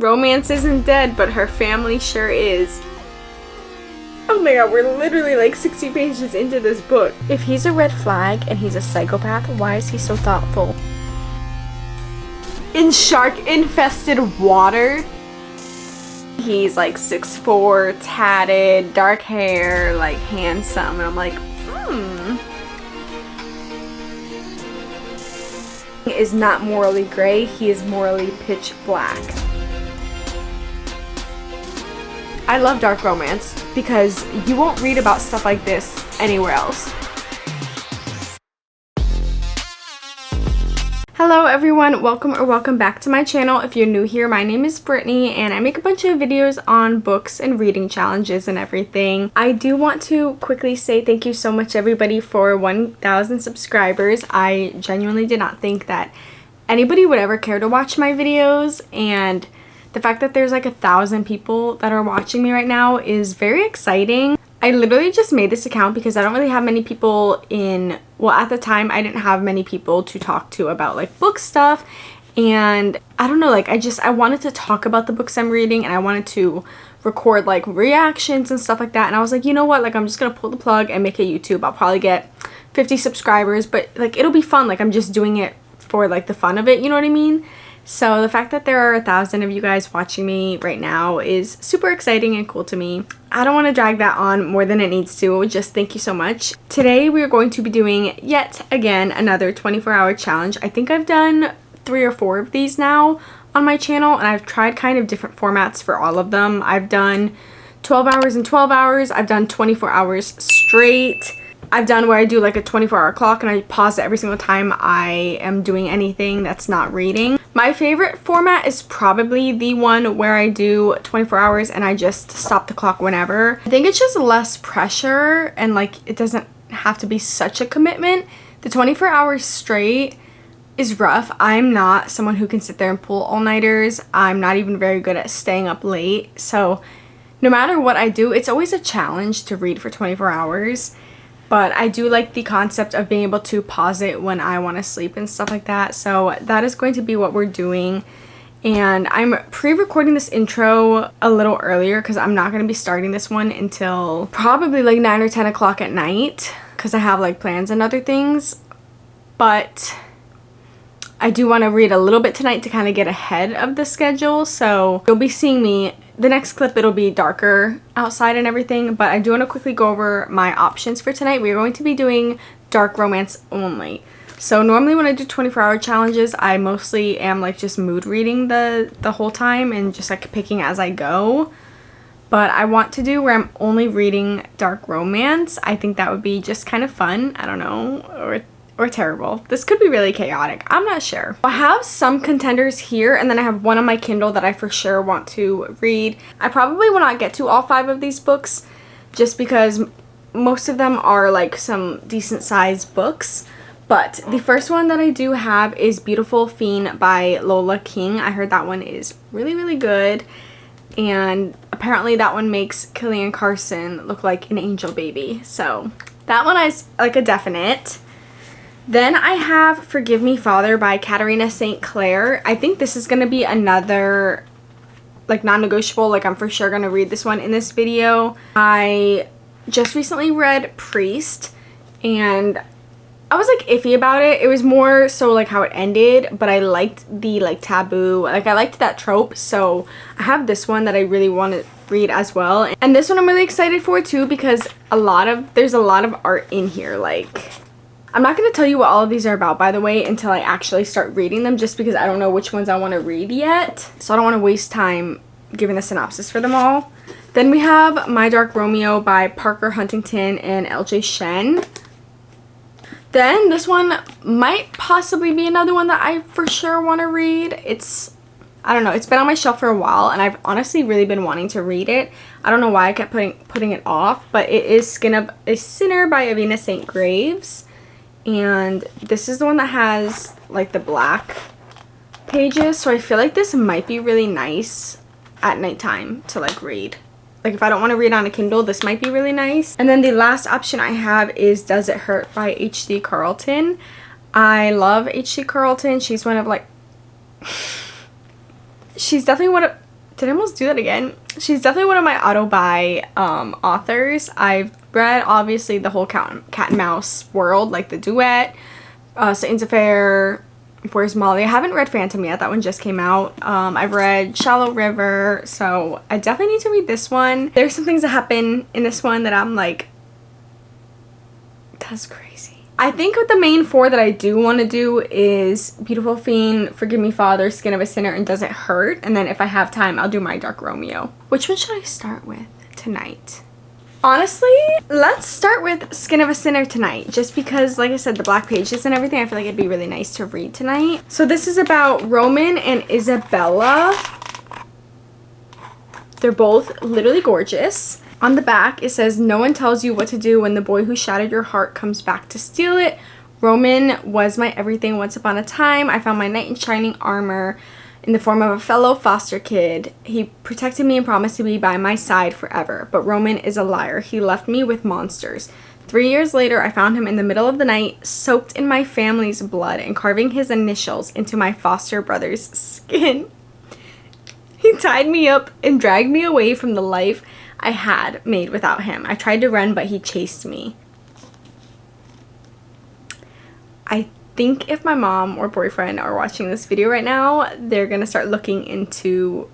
Romance isn't dead, but her family sure is. Oh my god, we're literally like 60 pages into this book. If he's a red flag and he's a psychopath, why is he so thoughtful? In shark-infested water? He's like 6'4", tatted, dark hair, like handsome, and I'm like, He is not morally gray, he is morally pitch black. I love dark romance because you won't read about stuff like this anywhere else. Hello everyone, welcome back to my channel. If you're new here, my name is Brittany and I make a bunch of videos on books and reading challenges and everything. I do want to quickly say thank you so much everybody for 1,000 subscribers. I genuinely did not think that anybody would ever care to watch my videos, and the fact that there's like 1,000 people that are watching me right now is very exciting. I literally just made this account because I don't really have many people well, at the time I didn't have many people to talk to about like book stuff, and I don't know, like I wanted to talk about the books I'm reading and I wanted to record like reactions and stuff like that, and I was like, you know what, like I'm just gonna pull the plug and make a YouTube. I'll probably get 50 subscribers, but like it'll be fun, like I'm just doing it for like the fun of it, you know what I mean? So the fact that there are 1,000 of you guys watching me right now is super exciting and cool to me. I don't want to drag that on more than it needs to. Just thank you so much. Today we are going to be doing yet again another 24-hour challenge. I think I've done 3 or 4 of these now on my channel, and I've tried kind of different formats for all of them. I've done 12 hours and 12 hours. I've done 24 hours straight. I've done where I do like a 24-hour clock and I pause it every single time I am doing anything that's not reading. My favorite format is probably the one where I do 24 hours and I just stop the clock whenever. I think it's just less pressure and like it doesn't have to be such a commitment. The 24 hours straight is rough. I'm not someone who can sit there and pull all-nighters. I'm not even very good at staying up late. So no matter what I do, it's always a challenge to read for 24 hours. But I do like the concept of being able to pause it when I want to sleep and stuff like that. So that is going to be what we're doing. And I'm pre-recording this intro a little earlier because I'm not going to be starting this one until probably like 9 or 10 o'clock at night because I have like plans and other things. But I do want to read a little bit tonight to kind of get ahead of the schedule. So you'll be seeing me. The next clip, it'll be darker outside and everything, but I do want to quickly go over my options for tonight. We are going to be doing dark romance only. So normally when I do 24-hour challenges, I mostly am like just mood reading the whole time and just like picking as I go. But I want to do where I'm only reading dark romance. I think that would be just kind of fun. I don't know, or terrible. This could be really chaotic. I'm not sure. I have some contenders here, and then I have one on my Kindle that I for sure want to read. I probably will not get to all 5 of these books just because most of them are like some decent sized books. But the first one that I do have is Beautiful Fiend by Lola King. I heard that one is really, really good. And apparently that one makes Killian Carson look like an angel baby. So that one is like a definite. Then I have Forgive Me Father by Katarina St. Clair. I think this is going to be another like non-negotiable, like I'm for sure going to read this one in this video. I just recently read Priest and I was like iffy about it. It was more so like how it ended, but I liked the like taboo, like I liked that trope. So I have this one that I really want to read as well. And this one I'm really excited for too because there's a lot of art in here. Like, I'm not going to tell you what all of these are about, by the way, until I actually start reading them, just because I don't know which ones I want to read yet. So I don't want to waste time giving the synopsis for them all. Then we have My Dark Romeo by Parker Huntington and LJ Shen. Then this one might possibly be another one that I for sure want to read. I don't know, it's been on my shelf for a while and I've honestly really been wanting to read it. I don't know why I kept putting it off, but it is Skin of a Sinner by Avina St. Graves. And this is the one that has like the black pages, so I feel like this might be really nice at nighttime to like read. Like if I don't want to read on a Kindle, this might be really nice. And then the last option I have is Does It Hurt by H.D. Carlton. I love H.D. Carlton. She's one of like she's definitely did I almost do that again? She's definitely one of my auto-buy authors. I've read, obviously, the whole Cat and Mouse world, like the duet, Satan's Affair, Where's Molly? I haven't read Phantom yet. That one just came out. I've read Shallow River, so I definitely need to read this one. There's some things that happen in this one that I'm like, that's crazy. I think the main 4 that I do want to do is Beautiful Fiend, Forgive Me Father, Skin of a Sinner, and Does It Hurt? And then if I have time, I'll do My Dark Romeo. Which one should I start with tonight? Honestly, let's start with Skin of a Sinner tonight, just because, like I said, the black pages and everything, I feel like it'd be really nice to read tonight. So this is about Roman and Isabella. They're both literally gorgeous. On the back, it says, no one tells you what to do when the boy who shattered your heart comes back to steal it. Roman was my everything once upon a time. I found my knight in shining armor in the form of a fellow foster kid. He protected me and promised to be by my side forever. But Roman is a liar. He left me with monsters. 3 years later, I found him in the middle of the night, soaked in my family's blood and carving his initials into my foster brother's skin. He tied me up and dragged me away from the life I had made without him. I tried to run, but he chased me. I think if my mom or boyfriend are watching this video right now, they're gonna start looking into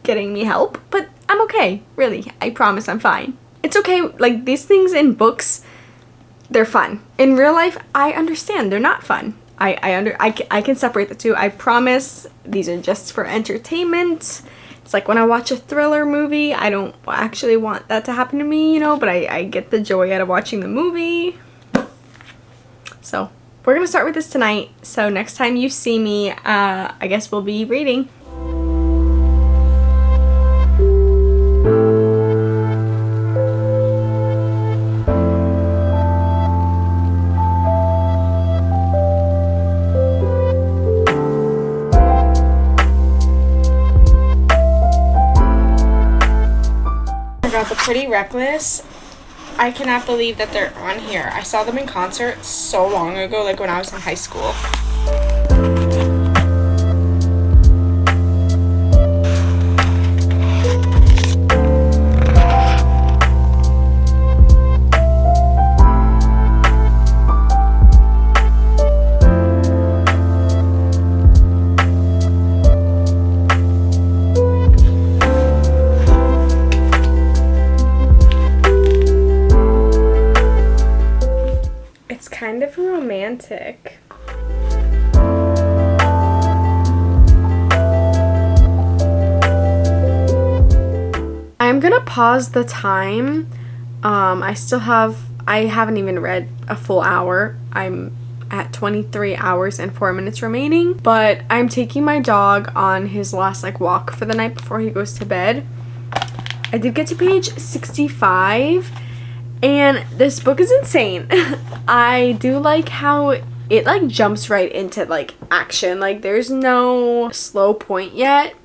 getting me help, but I'm okay, really. I promise I'm fine. It's okay. Like, these things in books, they're fun. In real life, I understand they're not fun. I can separate the two. I promise these are just for entertainment. It's like when I watch a thriller movie, I don't actually want that to happen to me, you know, but I get the joy out of watching the movie. So we're gonna start with this tonight. So next time you see me, I guess we'll be reading. I got the Pretty Reckless. I cannot believe that they're on here. I saw them in concert so long ago, like when I was in high school. Kind of romantic. I'm gonna pause the time. I haven't even read a full hour. I'm at 23 hours and 4 minutes remaining, but I'm taking my dog on his last walk for the night before he goes to bed. I did get to page 65. And this book is insane. I do like how it jumps right into action. There's no slow point yet.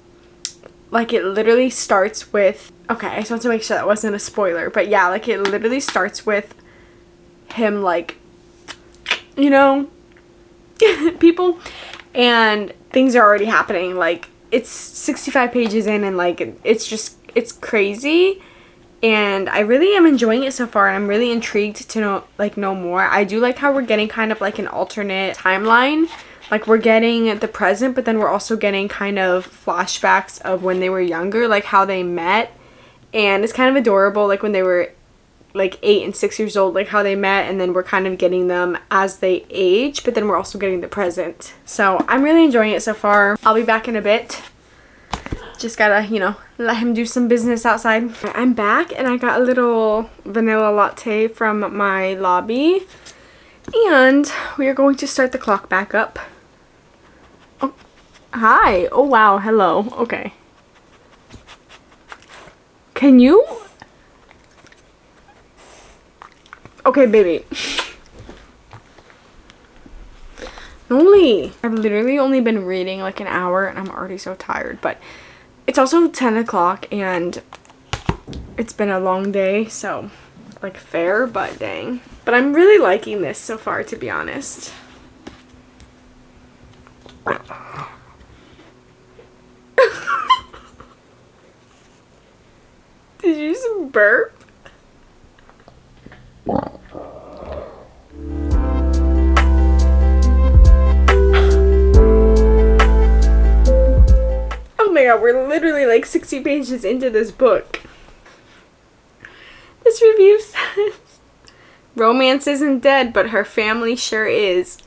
It literally starts with, okay, I just want to make sure that wasn't a spoiler, but yeah, it literally starts with him you know, people, and things are already happening. It's 65 pages in, and it's crazy. And I really am enjoying it so far, and I'm really intrigued to know more. I do like how we're getting kind of an alternate timeline. We're getting the present, but then we're also getting kind of flashbacks of when they were younger, how they met. And it's kind of adorable, when they were 8 and 6 years old, how they met, and then we're kind of getting them as they age, but then we're also getting the present. So I'm really enjoying it so far. I'll be back in a bit. Just gotta, let him do some business outside. I'm back, and I got a little vanilla latte from my lobby. And we are going to start the clock back up. Oh, hi. Oh, wow. Hello. Okay. Can you? Okay, baby. I've literally only been reading an hour, and I'm already so tired, but it's also 10 o'clock, and it's been a long day, so, fair, but dang. But I'm really liking this so far, to be honest. Did you just burp? Oh my god, we're literally like 60 pages into this book. This review says, romance isn't dead, but her family sure is.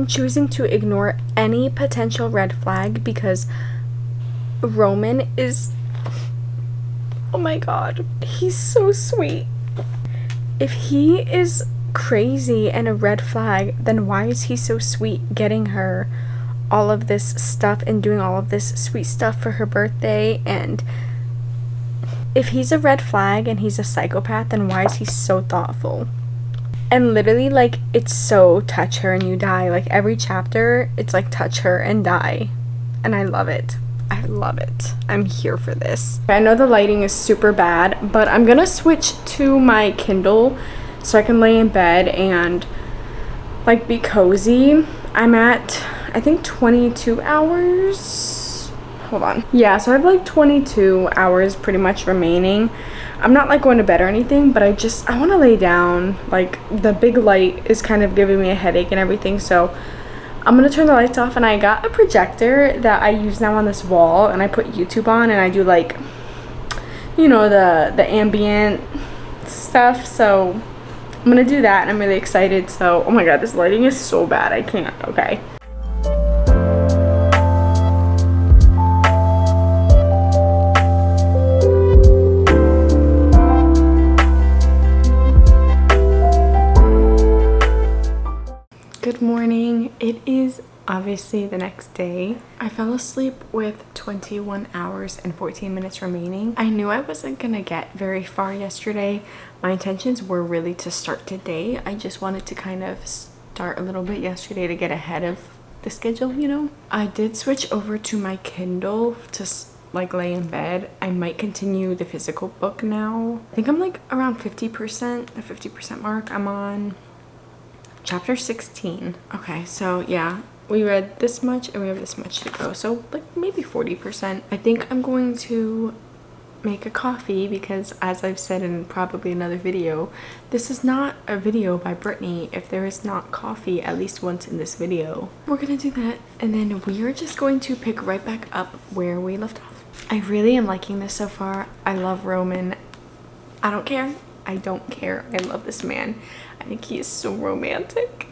Choosing to ignore any potential red flag because Roman is, oh my god, he's so sweet. If he is crazy and a red flag, then why is he so sweet getting her all of this stuff and doing all of this sweet stuff for her birthday? And if he's a red flag and he's a psychopath, then why is he so thoughtful? And literally, like, it's so touch her and you die. Like, every chapter, it's like touch her and die. And I love it. I love it. I'm here for this. I know the lighting is super bad, but I'm gonna switch to my Kindle so I can lay in bed and, like, be cozy. I'm at, I think, 22 hours. Hold on. Yeah, so I have, like, 22 hours pretty much remaining. I'm not like going to bed or anything, but I want to lay down. Like, the big light is kind of giving me a headache and everything, so I'm gonna turn the lights off. And I got a projector that I use now on this wall, and I put YouTube on and I do, like, you know, the ambient stuff. So I'm gonna do that and I'm really excited. So, oh my god, this lighting is so bad, I can't. Okay. Good morning. It is obviously the next day. I fell asleep with 21 hours and 14 minutes remaining. I knew I wasn't gonna get very far yesterday. My intentions were really to start today. I just wanted to kind of start a little bit yesterday to get ahead of the schedule, you know? I did switch over to my Kindle to like lay in bed. I might continue the physical book now. I think I'm like around 50%, the 50% mark. I'm on chapter 16. Okay, so yeah, we read this much and we have this much to go, so like maybe 40%. I think I'm going to make a coffee because, as I've said in probably another video, this is not a video by Brittany if there is not coffee at least once in this video. We're gonna do that and then we are just going to pick right back up where we left off. I really am liking this so far. I love Roman. I don't care. I don't care. I love this man. I think he is so romantic.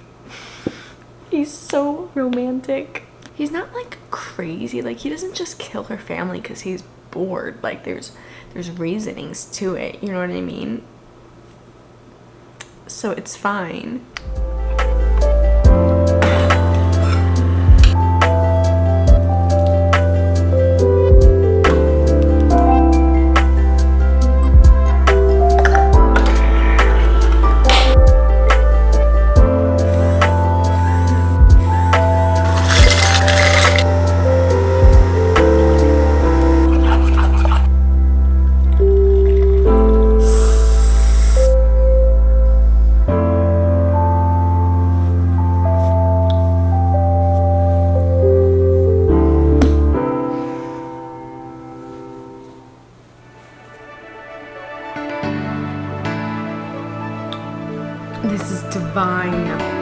He's so romantic. He's not like crazy. Like, he doesn't just kill her family because he's bored. Like, there's reasonings to it. You know what I mean? So it's fine. This is divine.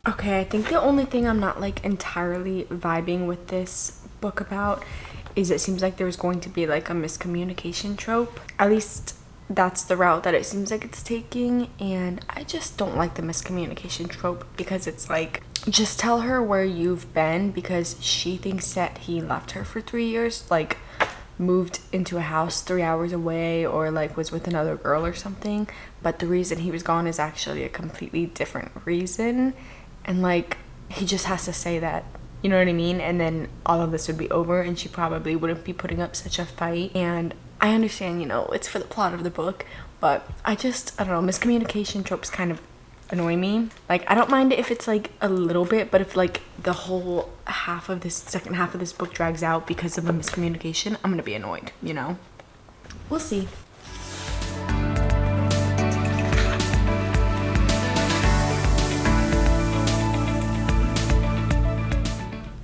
Okay, I think the only thing I'm not like entirely vibing with this book about is it seems like there's going to be like a miscommunication trope. At least that's the route that it seems like it's taking, and I just don't like the miscommunication trope because it's like just tell her where you've been, because she thinks that he left her for 3 years, like moved into a house 3 hours away, or like was with another girl or something. But the reason he was gone is actually a completely different reason, and like he just has to say that, you know what I mean? And then all of this would be over and she probably wouldn't be putting up such a fight. And I understand, you know, it's for the plot of the book, but I don't know, miscommunication tropes kind of annoy me. Like, I don't mind it if it's like a little bit, but if like the whole second half of this book drags out because of a miscommunication, I'm gonna be annoyed, you know? We'll see.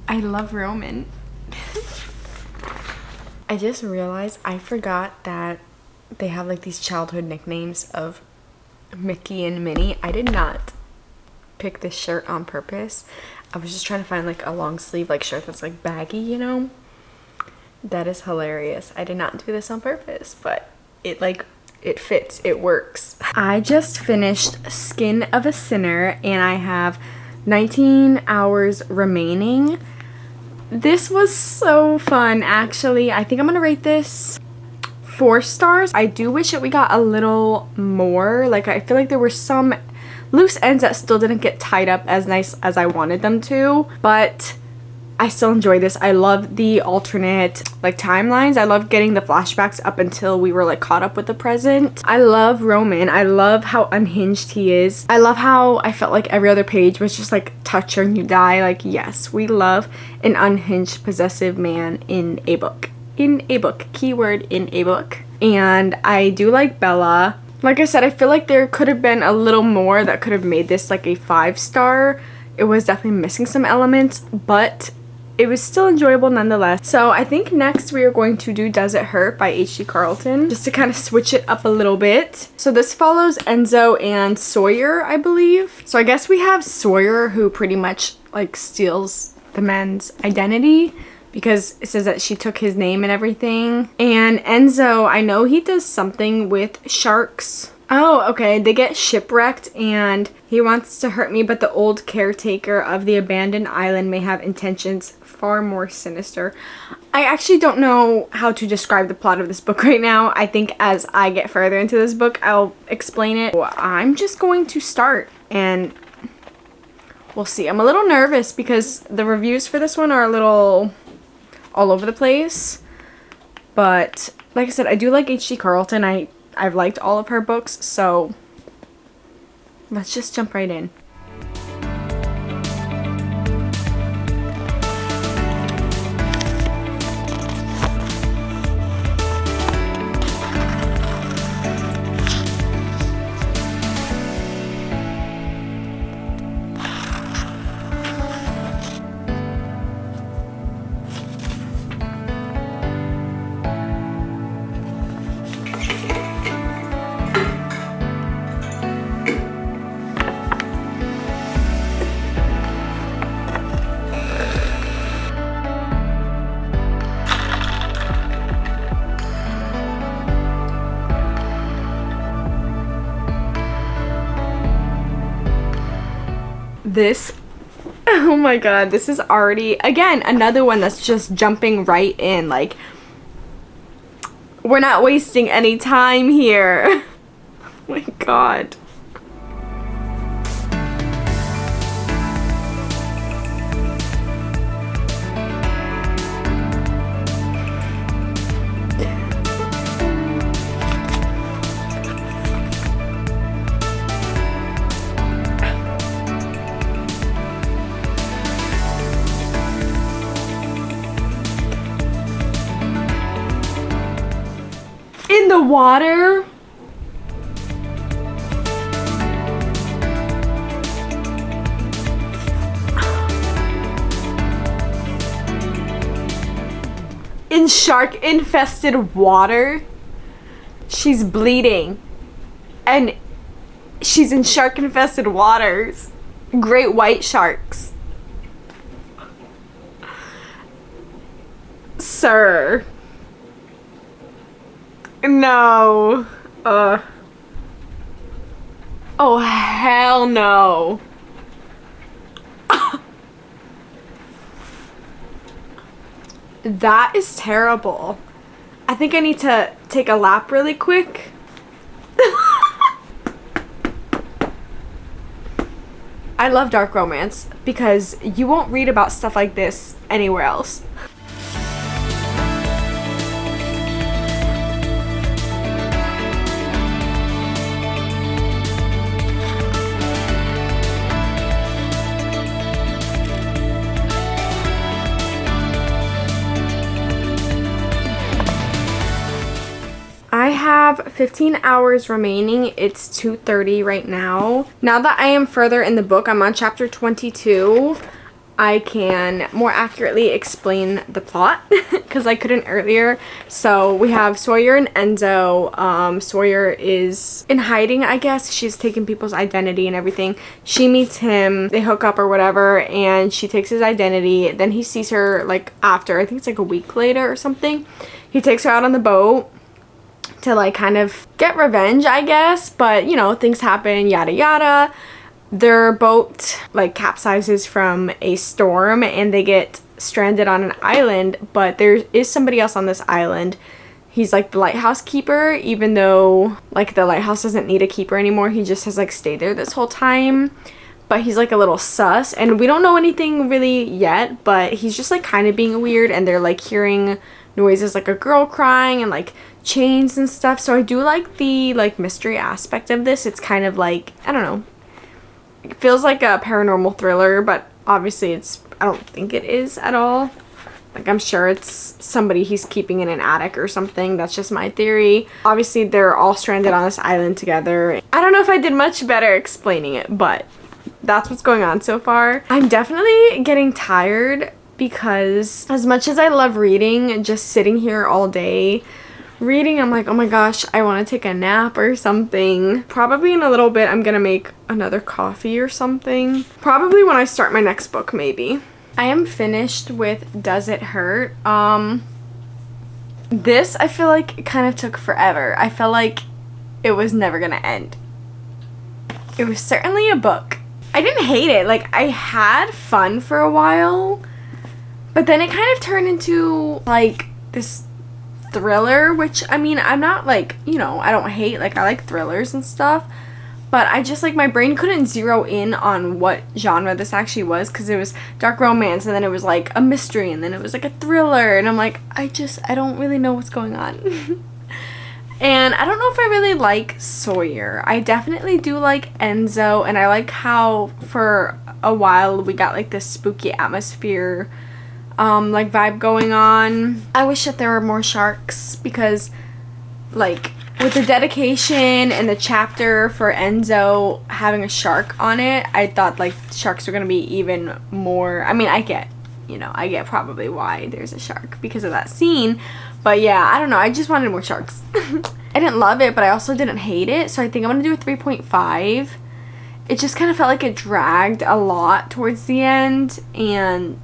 I love Roman. I just realized I forgot that they have like these childhood nicknames of Mickey and Minnie. I did not pick this shirt on purpose. I was just trying to find like a long sleeve like shirt that's like baggy, you know? That is hilarious. I did not do this on purpose, but it fits, it works. I just finished Skin of a Sinner and I have 19 hours remaining. This was so fun, actually. I think I'm gonna rate this 4 stars. I do wish that we got a little more. Like, I feel like there were some loose ends that still didn't get tied up as nice as I wanted them to, but I still enjoy this. I love the alternate like timelines. I love getting the flashbacks up until we were like caught up with the present. I love Roman. I love how unhinged he is. I love how I felt like every other page was just like touch her and you die. Like, yes, we love an unhinged possessive man in a book. In a book. Keyword, in a book. And I do like Bella. Like I said, I feel like there could have been a little more that could have made this like a 5-star. It was definitely missing some elements, but it was still enjoyable nonetheless. So I think next we are going to do Does It Hurt by H.G. Carlton, just to kind of switch it up a little bit. So this follows Enzo and Sawyer, I believe. So I guess we have Sawyer, who pretty much like steals the man's identity, because it says that she took his name and everything. And Enzo, I know he does something with sharks. Oh, okay, they get shipwrecked and he wants to hurt me, but the old caretaker of the abandoned island may have intentions far more sinister. I actually don't know how to describe the plot of this book right now. I think as I get further into this book, I'll explain it. I'm just going to start and we'll see. I'm a little nervous because the reviews for this one are a little all over the place, but like I said, I do like H.G. Carlton. I've liked all of her books, so let's just jump right in. This, oh my god, this is already, again, another one that's just jumping right in. Like, we're not wasting any time here. Oh my god. In the water? In shark-infested water? She's bleeding. And she's in shark-infested waters. Great white sharks. Sir. No. Oh, hell no. That is terrible. I think I need to take a lap really quick. I love dark romance because you won't read about stuff like this anywhere else. I have 15 hours remaining. It's 2:30 right now. Now that I am further in the book, I'm on chapter 22, I can more accurately explain the plot because I couldn't earlier. So we have Sawyer and Enzo. Sawyer is in hiding, I guess. She's taken people's identity and everything. She meets him, they hook up or whatever, and she takes his identity. Then he sees her like after, I think it's like a week later or something. He takes her out on the boat to like kind of get revenge, I guess, but you know, things happen, yada yada. Their boat like capsizes from a storm and they get stranded on an island, but there is somebody else on this island. He's like the lighthouse keeper, even though like the lighthouse doesn't need a keeper anymore. He just has like stayed there this whole time, but he's like a little sus and we don't know anything really yet, but he's just like kind of being weird, and they're like hearing noises like a girl crying and like chains and stuff. So I do like the like mystery aspect of this. It's kind of like, I don't know, it feels like a paranormal thriller, but obviously I don't think it is at all. Like, I'm sure it's somebody he's keeping in an attic or something. That's just my theory. Obviously they're all stranded on this island together. I don't know if I did much better explaining it, but that's what's going on so far. I'm definitely getting tired because as much as I love reading and just sitting here all day reading, I'm like, oh my gosh, I want to take a nap or something. Probably in a little bit I'm gonna make another coffee or something. Probably when I start my next book, maybe. I am finished with Does It Hurt? This I feel like it kind of took forever. I felt like it was never gonna end. It was certainly a book. I didn't hate it. Like, I had fun for a while, but then it kind of turned into like this thriller, which I mean, I'm not like, you know, I don't hate, like I like thrillers and stuff, but I just like my brain couldn't zero in on what genre this actually was, because it was dark romance and then it was like a mystery and then it was like a thriller, and I'm like, I don't really know what's going on. And I don't know if I really like Sawyer. I definitely do like Enzo, and I like how for a while we got like this spooky atmosphere like vibe going on. I wish that there were more sharks, because like with the dedication and the chapter for Enzo having a shark on it, I thought like sharks were gonna be even more. I mean, I get probably why there's a shark because of that scene, but yeah, I don't know, I just wanted more sharks. I didn't love it, but I also didn't hate it, so I think I'm gonna do a 3.5. It just kind of felt like it dragged a lot towards the end, and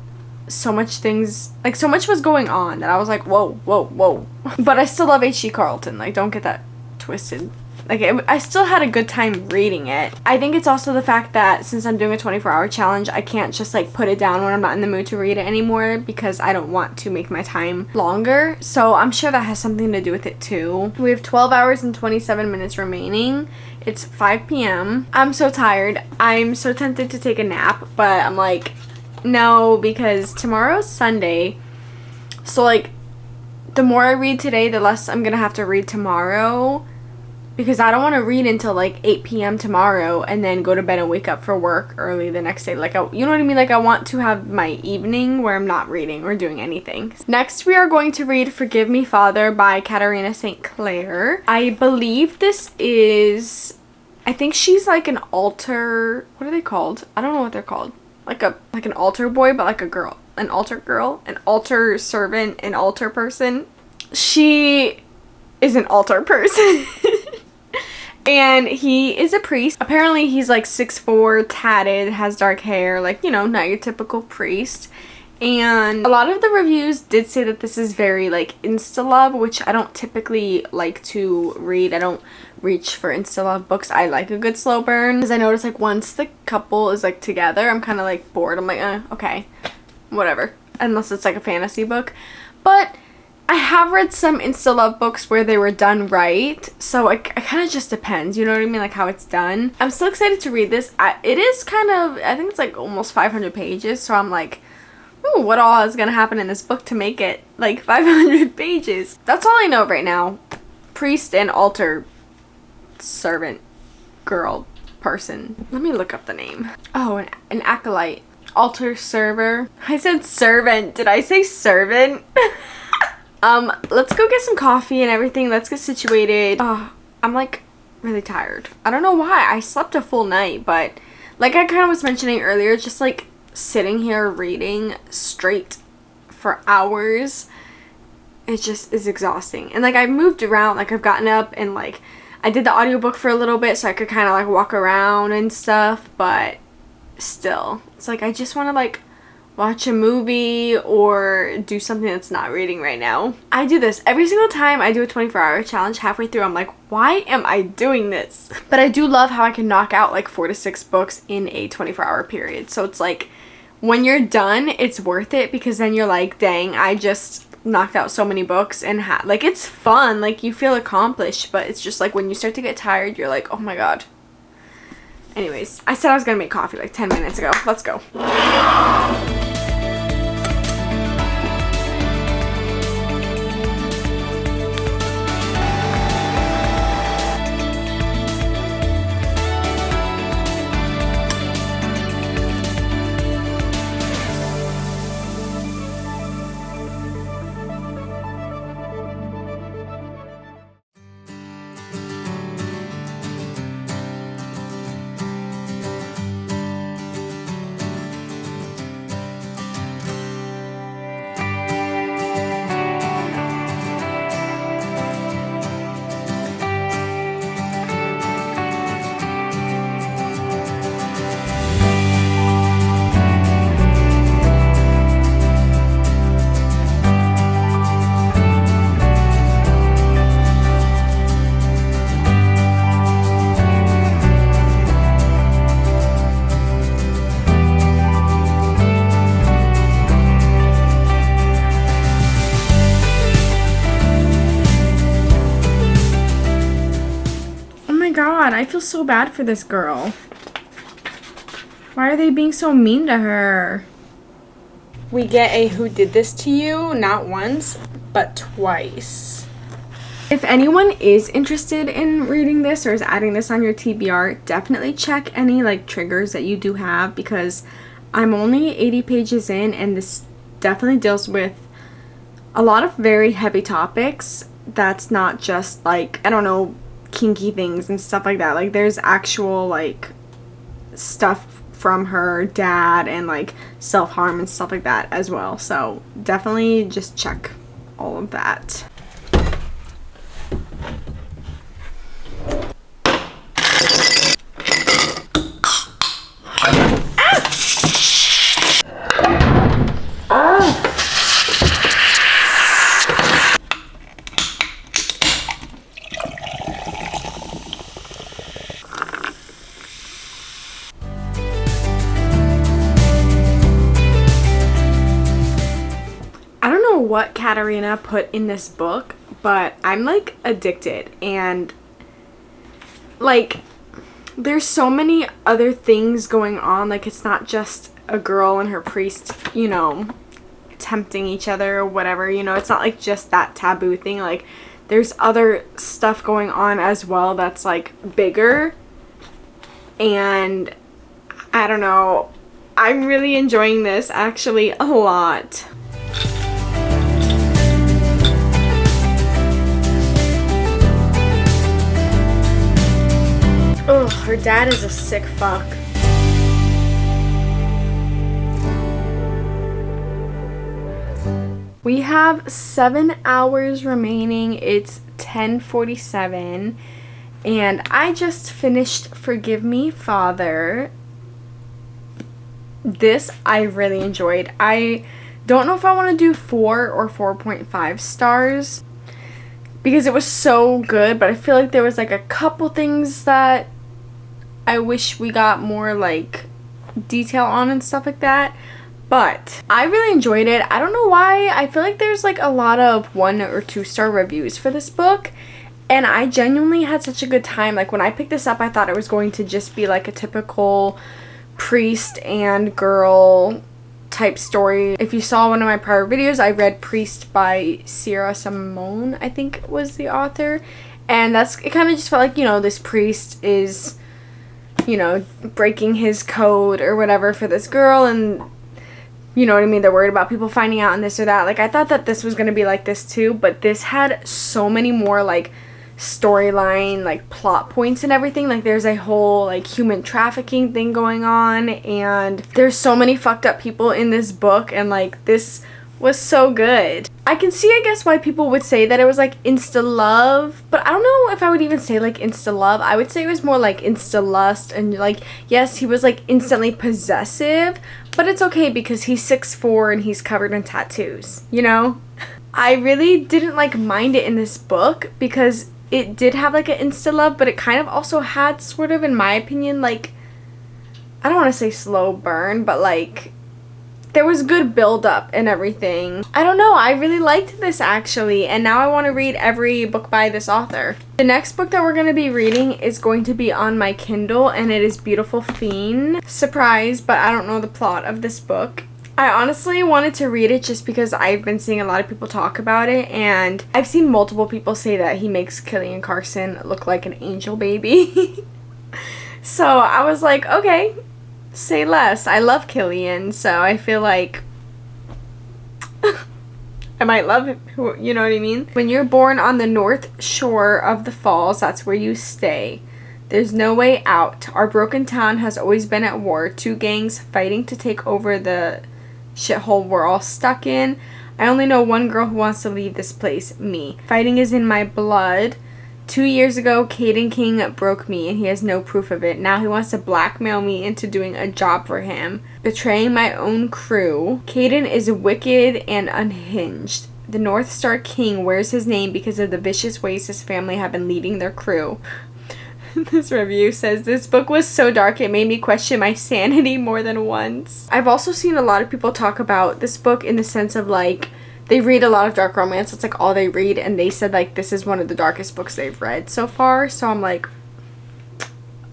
so much was going on that I was like, whoa, whoa, whoa. But I still love H.G. Carlton, like, don't get that twisted. Like, I still had a good time reading it. I think it's also the fact that since I'm doing a 24-hour challenge, I can't just like put it down when I'm not in the mood to read it anymore, because I don't want to make my time longer. So I'm sure that has something to do with it too. We have 12 hours and 27 minutes remaining. It's 5 p.m. I'm so tired. I'm so tempted to take a nap, but I'm like, no, because tomorrow's Sunday. So like, the more I read today, the less I'm gonna have to read tomorrow, because I don't want to read until like 8 p.m. tomorrow and then go to bed and wake up for work early the next day. Like, you know what I mean? Like, I want to have my evening where I'm not reading or doing anything. Next, we are going to read Forgive Me, Father by Katarina St. Clair. I believe this is, I think she's like an altar, what are they called? I don't know what they're called. Like an altar boy, but like a girl. An altar girl, an altar servant, an altar person. She is an altar person. And he is a priest. Apparently he's like 6'4", tatted, has dark hair, like, you know, not your typical priest. And a lot of the reviews did say that this is very like insta-love, which I don't typically like to read. I don't reach for insta-love books. I like a good slow burn, because I notice like once the couple is like together, I'm kind of like bored. I'm like, okay, whatever, unless it's like a fantasy book. But I have read some insta love books where they were done right, so it kind of just depends, you know what I mean, like how it's done. I'm still excited to read this. It is kind of, I think it's like almost 500 pages, so I'm like, ooh, what all is gonna happen in this book to make it like 500 pages? That's all I know right now. Priest and altar servant girl person. Let me look up the name. Oh, an acolyte. Altar server. I said servant. Did I say servant? Let's go get some coffee and everything. Let's get situated. I'm like really tired. I don't know why. I slept a full night, but like I kind of was mentioning earlier, just like sitting here reading straight for hours, it just is exhausting. And like I moved around, like I've gotten up and like I did the audiobook for a little bit so I could kind of like walk around and stuff, but still, it's like I just want to like watch a movie or do something that's not reading right now. I do this every single time I do a 24-hour challenge. Halfway through I'm like, why am I doing this? But I do love how I can knock out like 4 to 6 books in a 24-hour period. So it's like when you're done, it's worth it, because then you're like, dang, I just knocked out so many books. And like it's fun, like you feel accomplished, but it's just like when you start to get tired, you're like, oh my god. Anyways, I said I was gonna make coffee like 10 minutes ago. Let's go. God, I feel so bad for this girl. Why are they being so mean to her? We get a who did this to you, not once, but twice. If anyone is interested in reading this or is adding this on your TBR, definitely check any like triggers that you do have, because I'm only 80 pages in and this definitely deals with a lot of very heavy topics. That's not just like, I don't know, kinky things and stuff like that. Like there's actual like stuff from her dad and like self-harm and stuff like that as well. So definitely just check all of that. What Katarina put in this book, but I'm like addicted, and like there's so many other things going on. Like it's not just a girl and her priest, you know, tempting each other or whatever, you know. It's not like just that taboo thing. Like there's other stuff going on as well that's like bigger, and I don't know, I'm really enjoying this actually a lot. Oh, her dad is a sick fuck. We have 7 hours remaining. It's 10:47 and I just finished Forgive Me, Father. This I really enjoyed. I don't know if I want to do 4 or 4.5 stars because it was so good, but I feel like there was like a couple things that I wish we got more like detail on and stuff like that. But I really enjoyed it. I don't know why. I feel like there's like a lot of 1 or 2 star reviews for this book. And I genuinely had such a good time. Like when I picked this up, I thought it was going to just be like a typical priest and girl type story. If you saw one of my prior videos, I read Priest by Sierra Simone, I think was the author. And it kind of just felt like, you know, this priest is, you know, breaking his code or whatever for this girl, and you know what I mean, they're worried about people finding out and this or that. Like I thought that this was going to be like this too, but this had so many more like storyline, like plot points and everything. Like there's a whole like human trafficking thing going on, and there's so many fucked up people in this book, and like this was so good. I can see, I guess, why people would say that it was like insta love, but I don't know if I would even say like insta love. I would say it was more like insta lust, and like yes, he was like instantly possessive, but it's okay because he's 6'4" and he's covered in tattoos, you know? I really didn't like mind it in this book because it did have like an insta love, but it kind of also had sort of, in my opinion, like, I don't want to say slow burn, but like there was good build up and everything. I don't know, I really liked this actually, and now I want to read every book by this author. The next book that we're going to be reading is going to be on my Kindle, and it is Beautiful Fiend. Surprise, but I don't know the plot of this book. I honestly wanted to read it just because I've been seeing a lot of people talk about it, and I've seen multiple people say that he makes Killian Carson look like an angel baby. So I was like, okay, say less. I love Killian, so I feel like I might love him, you know what I mean? When you're born on the north shore of the falls, that's where you stay. There's no way out. Our broken town has always been at war. 2 gangs fighting to take over the shithole we're all stuck in. I only know one girl who wants to leave this place, me. Fighting is in my blood. 2 years ago, Caden King broke me, and he has no proof of it. Now he wants to blackmail me into doing a job for him, betraying my own crew. Caden is wicked and unhinged. The North Star King wears his name because of the vicious ways his family have been leading their crew. This review says, this book was so dark it made me question my sanity more than once. I've also seen a lot of people talk about this book in the sense of like, they read a lot of dark romance. It's like all they read, and they said like this is one of the darkest books they've read so far. So I'm like,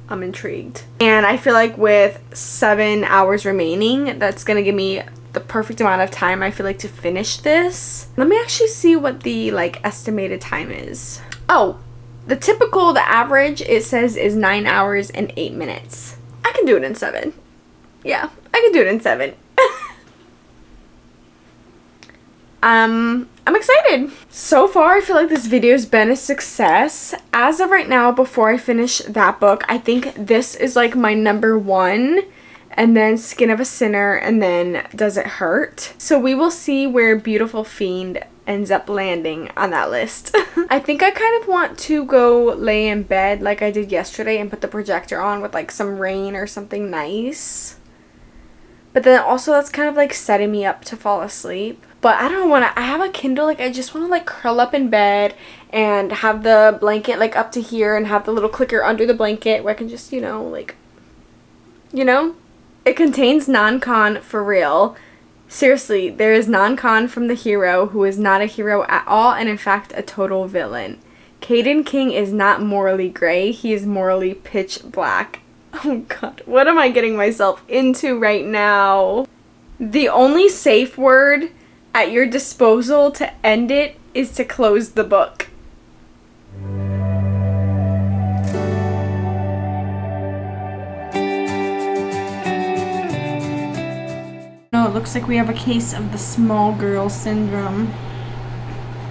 I'm intrigued. And I feel like with 7 hours remaining, that's gonna give me the perfect amount of time, I feel like, to finish this. Let me actually see what the like estimated time is. Oh, the average, it says, is 9 hours and 8 minutes. I can do it in 7. Yeah, I can do it in 7. I'm excited. So far, I feel like this video's been a success. As of right now, before I finish that book, I think this is like my #1, and then Skin of a Sinner, and then Does It Hurt? So we will see where Beautiful Fiend ends up landing on that list. I think I kind of want to go lay in bed like I did yesterday and put the projector on with like some rain or something nice. But then also that's kind of like setting me up to fall asleep. But I don't want to, I have a Kindle, like I just want to like curl up in bed and have the blanket like up to here and have the little clicker under the blanket where I can just, you know, like, you know. It contains non-con for real. Seriously, there is non-con from the hero, who is not a hero at all and in fact a total villain. Caden King is not morally gray, he is morally pitch black. Oh god, what am I getting myself into right now? The only safe word at your disposal to end it is to close the book. No, it looks like we have a case of the small girl syndrome.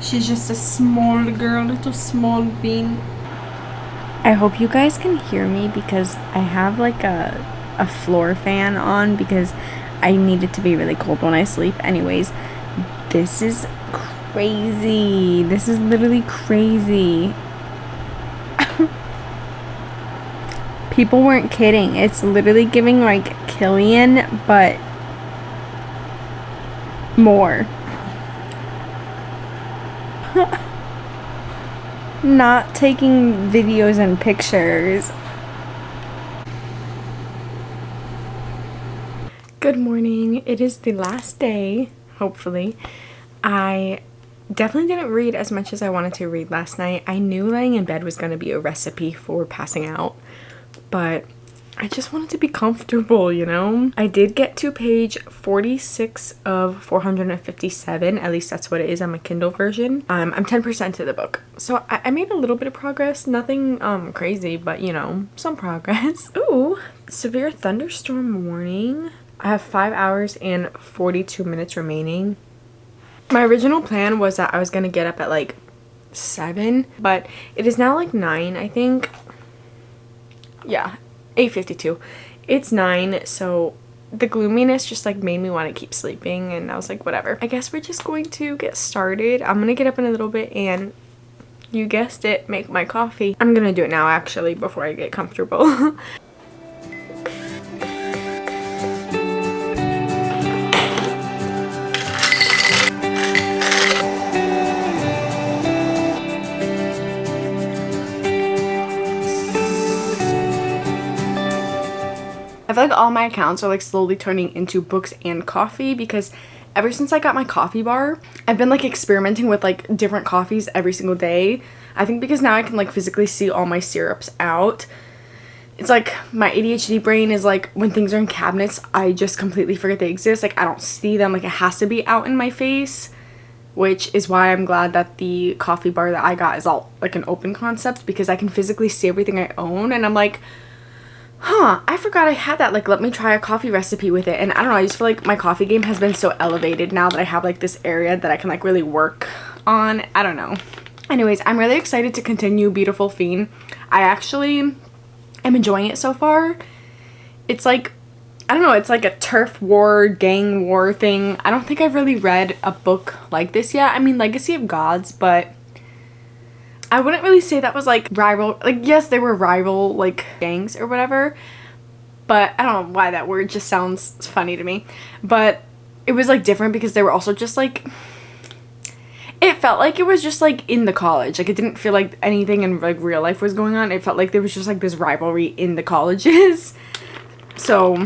She's just a small girl, little small bean. I hope you guys can hear me because I have like a floor fan on because I need it to be really cold when I sleep. Anyways, this is crazy. This is literally crazy. People weren't kidding. It's literally giving like Killian, but more. Not taking videos and pictures. Good morning. It is the last day, hopefully. I definitely didn't read as much as I wanted to read last night. I knew laying in bed was going to be a recipe for passing out, but I just wanted to be comfortable, you know? I did get to page 46 of 457, at least that's what it is on my Kindle version. I'm 10% to the book, so I made a little bit of progress, nothing crazy, but you know, some progress. Ooh, severe thunderstorm warning. I have 5 hours and 42 minutes remaining. My original plan was that I was gonna get up at like 7, but it is now like 9, I think. Yeah, 8:52. It's 9, so the gloominess just like made me want to keep sleeping, and I was like, whatever. I guess we're just going to get started. I'm gonna get up in a little bit and, you guessed it, make my coffee. I'm gonna do it now actually before I get comfortable. I feel like all my accounts are like slowly turning into books and coffee, because ever since I got my coffee bar, I've been like experimenting with like different coffees every single day. I think because now I can like physically see all my syrups out. It's like my ADHD brain is like, when things are in cabinets, I just completely forget they exist. Like I don't see them, like it has to be out in my face, which is why I'm glad that the coffee bar that I got is all like an open concept, because I can physically see everything I own, and I'm like, huh, I forgot I had that, like let me try a coffee recipe with it. And I don't know, I just feel like my coffee game has been so elevated now that I have like this area that I can like really work on. I don't know. Anyways, I'm really excited to continue Beautiful Fiend. I actually am enjoying it so far. It's like, I don't know, it's like a turf war, gang war thing. I don't think I've really read a book like this yet. I mean, Legacy of Gods, but I wouldn't really say that was like rival, like yes, they were rival like gangs or whatever, but I don't know why that word just sounds funny to me. But it was like different because they were also just like, it felt like it was just like in the college. Like it didn't feel like anything in like real life was going on. It felt like there was just like this rivalry in the colleges. So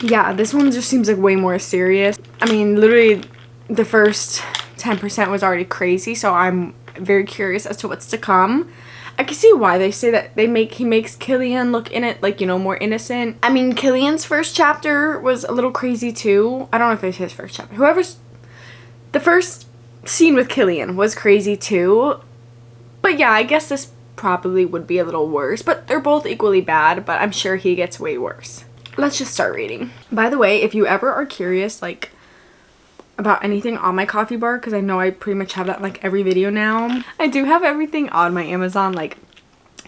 yeah, this one just seems like way more serious. I mean, literally the first 10% was already crazy, so I'm very curious as to what's to come. I can see why they say that he makes Killian look in it like, you know, more innocent. I mean, Killian's first chapter was a little crazy too. I don't know if it's his first chapter. The first scene with Killian was crazy too. But yeah, I guess this probably would be a little worse, but they're both equally bad, but I'm sure he gets way worse. Let's just start reading. By the way, if you ever are curious like about anything on my coffee bar, because I know I pretty much have that in like every video now, I do have everything on my Amazon, like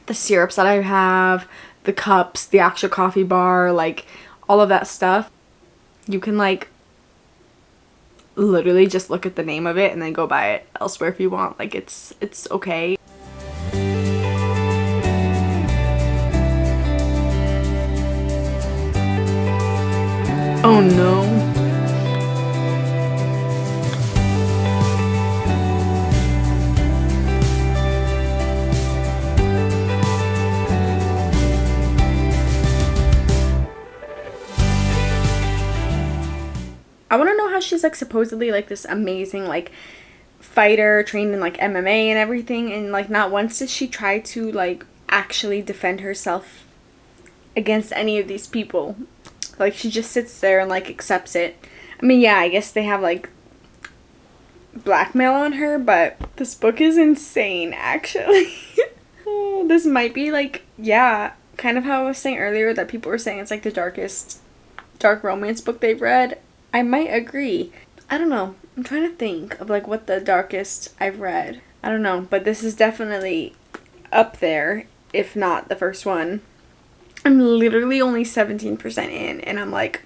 the syrups that I have, the cups, the actual coffee bar, like all of that stuff. You can like literally just look at the name of it and then go buy it elsewhere if you want. Like it's okay. Oh no. I want to know how she's like supposedly like this amazing like fighter trained in like MMA and everything, and like not once did she try to like actually defend herself against any of these people. Like she just sits there and like accepts it. I mean, yeah, I guess they have like blackmail on her, but this book is insane actually. Oh, this might be like, yeah, kind of how I was saying earlier that people were saying it's like the darkest dark romance book they've read. I might agree. I don't know. I'm trying to think of like what the darkest I've read. I don't know, but this is definitely up there, if not the first one. I'm literally only 17% in, and I'm like,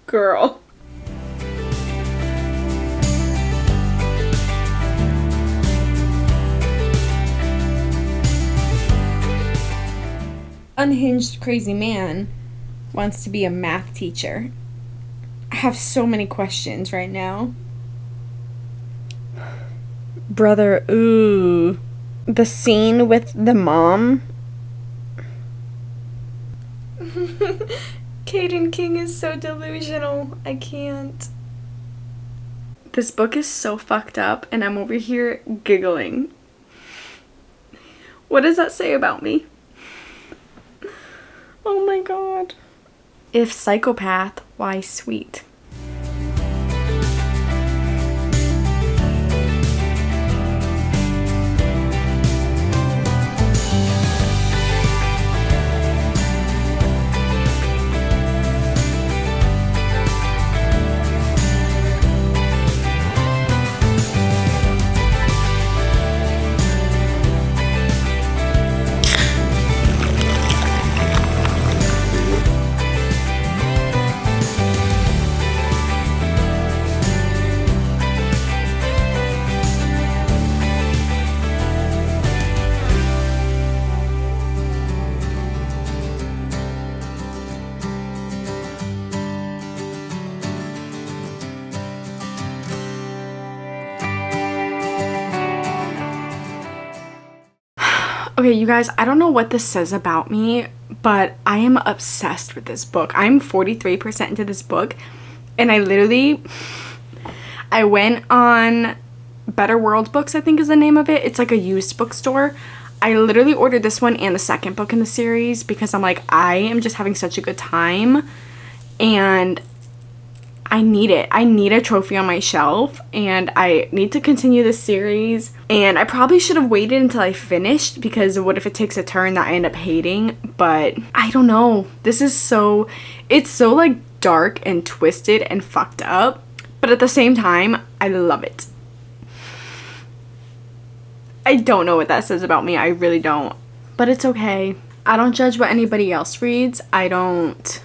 girl. Unhinged crazy man wants to be a math teacher. I have so many questions right now. Brother, ooh. The scene with the mom. Stephen King is so delusional. I can't. This book is so fucked up and I'm over here giggling. What does that say about me? Oh my god. If psychopath, why sweet? Okay, you guys, I don't know what this says about me, but I am obsessed with this book. I'm 43% into this book, and I went on Better World Books, I think is the name of it. It's like a used bookstore. I literally ordered this one and the second book in the series because I'm like, I am just having such a good time, and I need it. I need a trophy on my shelf, and I need to continue this series. And I probably should have waited until I finished, because what if it takes a turn that I end up hating? But I don't know. This is so, it's so like dark and twisted and fucked up, but at the same time, I love it. I don't know what that says about me. I really don't. But it's okay. I don't judge what anybody else reads. I don't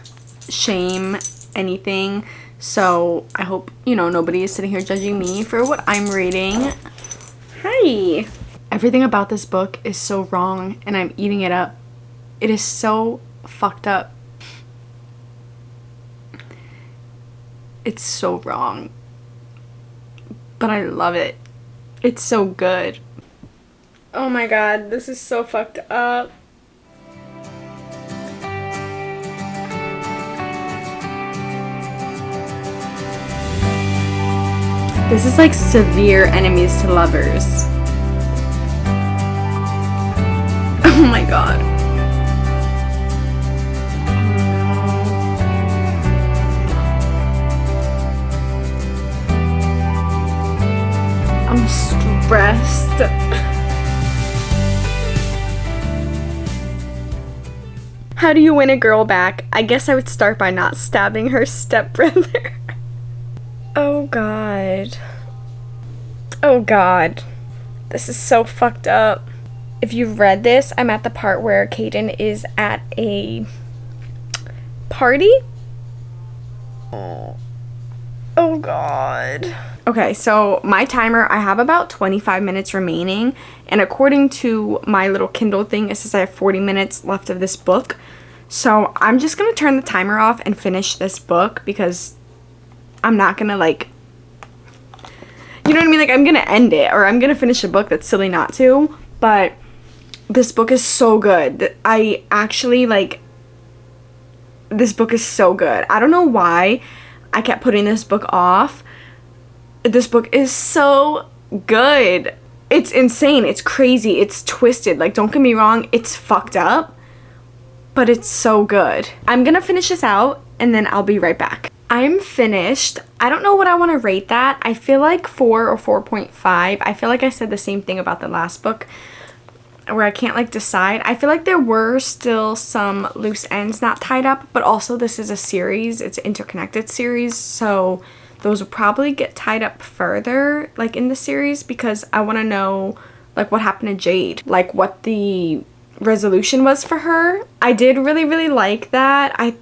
shame anything. So I hope, you know, nobody is sitting here judging me for what I'm reading. Hi! Everything about this book is so wrong, and I'm eating it up. It is so fucked up. It's so wrong. But I love it. It's so good. Oh my god, this is so fucked up. This is like severe enemies to lovers. Oh my god. I'm stressed. How do you win a girl back? I guess I would start by not stabbing her stepbrother. Oh god. Oh god. This is so fucked up. If you've read this, I'm at the part where Caden is at a party. Oh god. Okay, so my timer, I have about 25 minutes remaining, and according to my little Kindle thing, it says I have 40 minutes left of this book. So I'm just gonna turn the timer off and finish this book, because I'm not gonna, like, you know what I mean? Like, I'm gonna end it, or I'm gonna finish a book. That's silly not to. But this book is so good. I actually, like, this book is so good. I don't know why I kept putting this book off. This book is so good. It's insane. It's crazy. It's twisted. Like, don't get me wrong. It's fucked up, but it's so good. I'm gonna finish this out, and then I'll be right back. I'm finished. I don't know what I want to rate that. I feel like 4 or 4.5. I feel like I said the same thing about the last book, where I can't, like, decide. I feel like there were still some loose ends not tied up, but also this is a series. It's an interconnected series, so those will probably get tied up further, like, in the series, because I want to know, like, what happened to Jade, like, what the resolution was for her. I did really, really like that. I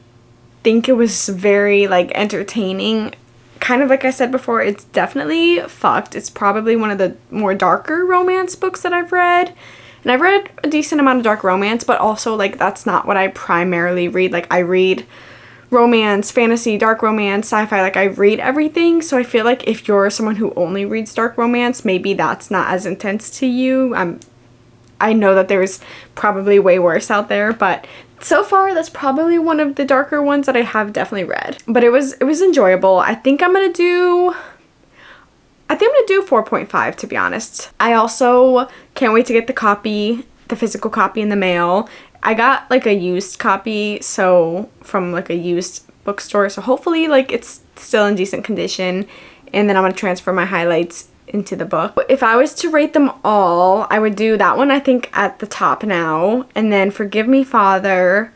think it was very, like, entertaining. Kind of like I said before, it's definitely fucked. It's probably one of the more darker romance books that I've read. And I've read a decent amount of dark romance, but also, like, that's not what I primarily read. Like, I read romance, fantasy, dark romance, sci-fi. Like, I read everything. So I feel like if you're someone who only reads dark romance, maybe that's not as intense to you. I know that there's probably way worse out there, but so far that's probably one of the darker ones that I have definitely read. But it was enjoyable. I think I'm gonna do 4.5, to be honest. I also can't wait to get the physical copy in the mail. I got like a used copy, so from like a used bookstore, so hopefully like it's still in decent condition, and then I'm gonna transfer my highlights into the book. If I was to rate them all, I would do that one I think at the top now, and then Forgive Me Father,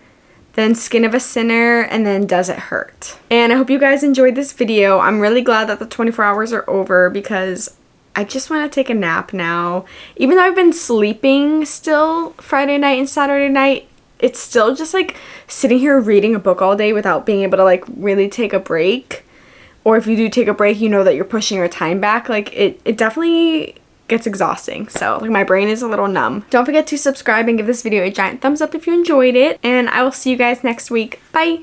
then Skin of a Sinner, and then Does It Hurt. And I hope you guys enjoyed this video. I'm really glad that the 24 hours are over because I just want to take a nap now. Even though I've been sleeping still Friday night and Saturday night, it's still just like sitting here reading a book all day without being able to like really take a break. Or if you do take a break, you know that you're pushing your time back. Like it definitely gets exhausting. So like my brain is a little numb. Don't forget to subscribe and give this video a giant thumbs up if you enjoyed it. And I will see you guys next week. Bye!